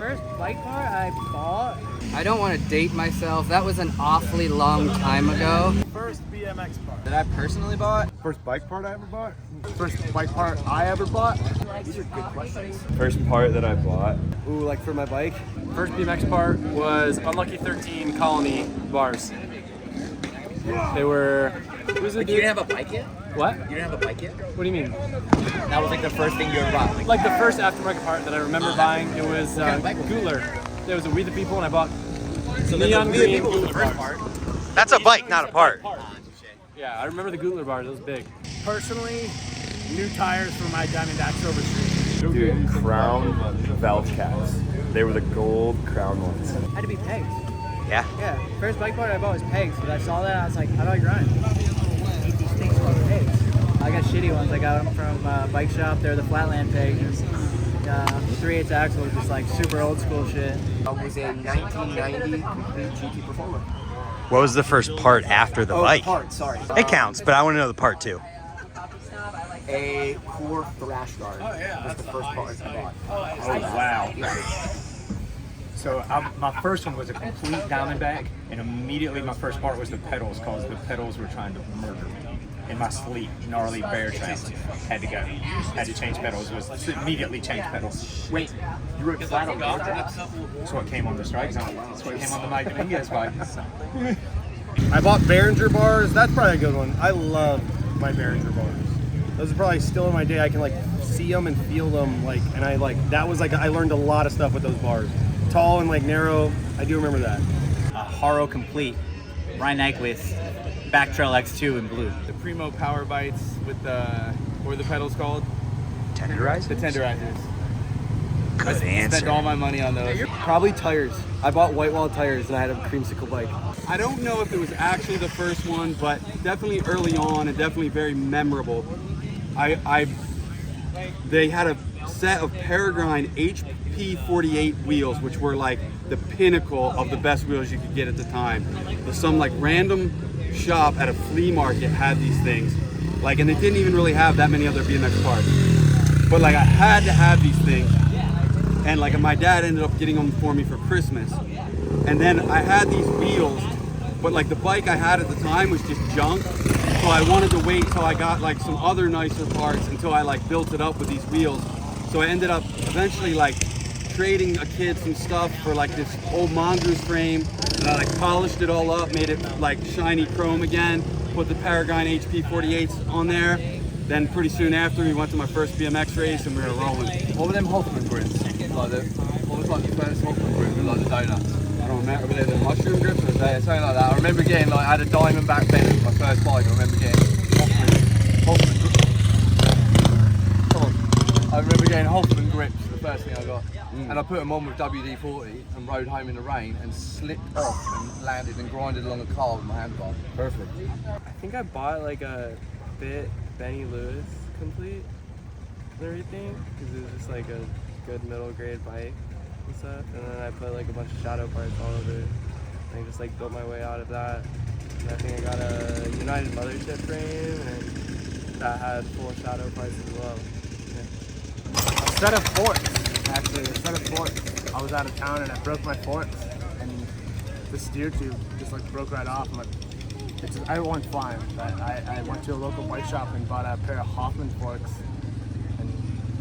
first bike part I bought. I don't want to date myself. That was an awfully long time ago. First BMX part That I personally bought. First bike part I ever bought? First bike part I ever bought? These are good questions. First part that I bought. Ooh, like for my bike? First BMX part was Unlucky 13 Colony bars. They were. You didn't have a bike yet? What? You didn't have a bike yet? What do you mean? That was like the first thing you ever bought. Like the first aftermarket part that I remember buying, it was Gootler. There was a We the People, and I bought neon green Gootler bars. That's a bike, not a part. Yeah, I remember the Gootler bars. It was big. Personally, new tires for my Diamondbacks over street. Dude, Crown valve caps. They were the gold Crown ones. Had to be pegs. Yeah. Yeah, first bike part I bought was pegs, but I saw that I was like, how do I grind? I need these things called pegs. I got shitty ones. I got them from Bike Shop. They're the Flatland pegs. 3/8 axle, just like super old school shit. I was a 1990 complete GT Performer. What was the first part after the bike? Part, sorry. It counts, but I want to know the part too. A core thrash guard. Oh, yeah. Was the first part I bought. Oh, wow. So my first one was a complete Diamondback, and immediately my first part was the pedals, because the pedals were trying to murder me. In my sleep, gnarly bear trap, had to go. Had to change pedals, was immediately change pedals. Wait, you wrote flat on bear traps? That's what came on the strike zone. That's what came on the Mike Dominguez bike. I bought Behringer bars. That's probably a good one. I love my Behringer bars. Those are probably still in my day. I can like see them and feel them, like, and I like that was like I learned a lot of stuff with those bars. Tall and like narrow. I do remember that. Haro Complete, Ryan Nyquist, Back Trail X2 in blue. The Primo Power Bites with the, what are the pedals called? Tenderizers? The tenderizers. Good Spent answer. all my money on those. Probably tires. I bought Whitewall tires and I had a creamsicle bike. I don't know if it was actually the first one, but definitely early on and definitely very memorable. They had a set of Peregrine HP48 wheels, which were like the pinnacle of the best wheels you could get at the time. Some like random shop at a flea market had these things, like, and they didn't even really have that many other BMX parts. But like I had to have these things, and like my dad ended up getting them for me for Christmas. And then I had these wheels, but like the bike I had at the time was just junk. So I wanted to wait till I got like some other nicer parts until I like built it up with these wheels. So I ended up eventually like trading a kid some stuff for like this old mongoose frame, and I like polished it all up, made it like shiny chrome again, put the Peregrine HP48s on there. Then pretty soon after, we went to my first BMX race and we were rolling. What were them Hoffman grips? What was like the first Hoffman grip with like the donuts? I don't remember. Were they the mushroom grips or something like that? I remember getting like, I had a Diamondback bend, my first bike. I remember getting Hoffman grips. Come on. I remember getting Hoffman grips, the first thing I got. And I put them on with WD-40 and rode home in the rain and slipped off and landed and grinded along a car with my handlebar. Perfect. I think I bought like a Fit Benny Lewis complete and everything, because it was just like a good middle grade bike and stuff. And then I put like a bunch of shadow parts all over it. And I just like built my way out of that. And I think I got a United Mothership frame, and that had full shadow parts as well. Yeah. A set of forks, actually, a set of forks. I was out of town and I broke my forks, and the steer tube just like broke right off. I went flying, but I went to a local bike shop and bought a pair of Hoffman forks, and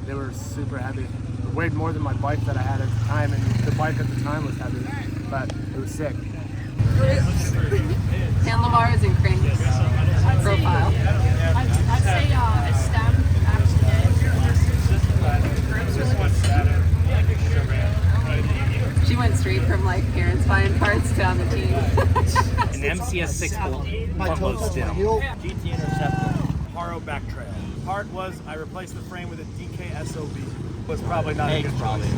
they were super heavy. It weighed more than my bike that I had at the time, and the bike at the time was heavy, but it was sick. Handlebars and crank profile. I'd say a stem accident. She went straight from like parents buying parts to on the team. An MCS 6 front load still. GT Interceptor, Haro back trail. Part was I replaced the frame with a DK SOB. Was probably not a good choice.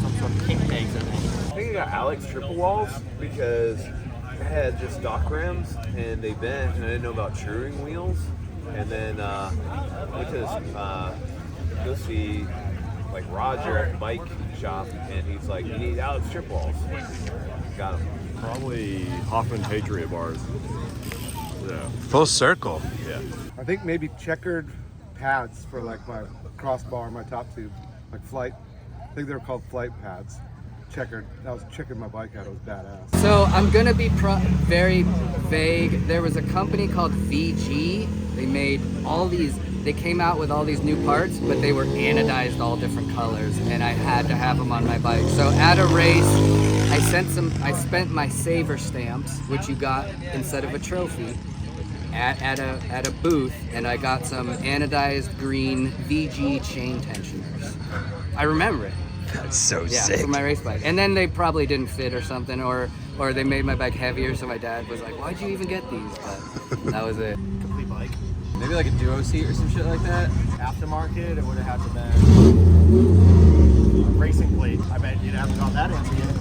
Some sort of king pegs, I think. I think I got Alex triple walls because I had just stock rims and they bent, and I didn't know about truing wheels. And then I went to go see like Roger at the bike shop, and he's like, "You need Alex triple walls." Got them. Probably Hoffman Patriot bars. Yeah. Full circle. Yeah. I think maybe checkered pads for like my crossbar, my top tube, like flight. I think they were called flight pads. checking my bike out. It was badass. So I'm gonna be very vague. There was a company called VG. They made all these. They came out with all these new parts, but they were anodized all different colors, and I had to have them on my bike. So at a race, I spent my saver stamps, which you got instead of a trophy, at a booth, and I got some anodized green VG chain tensioners. I remember it. That's so Yeah, sick. for my race bike. And then they probably didn't fit or something, or they made my bike heavier, so my dad was like, "Why'd you even get these?" But that was it. Complete bike. Maybe like a duo seat or some shit like that. Aftermarket, it would have had to been racing plate. I bet you'd haven't got that answer yet.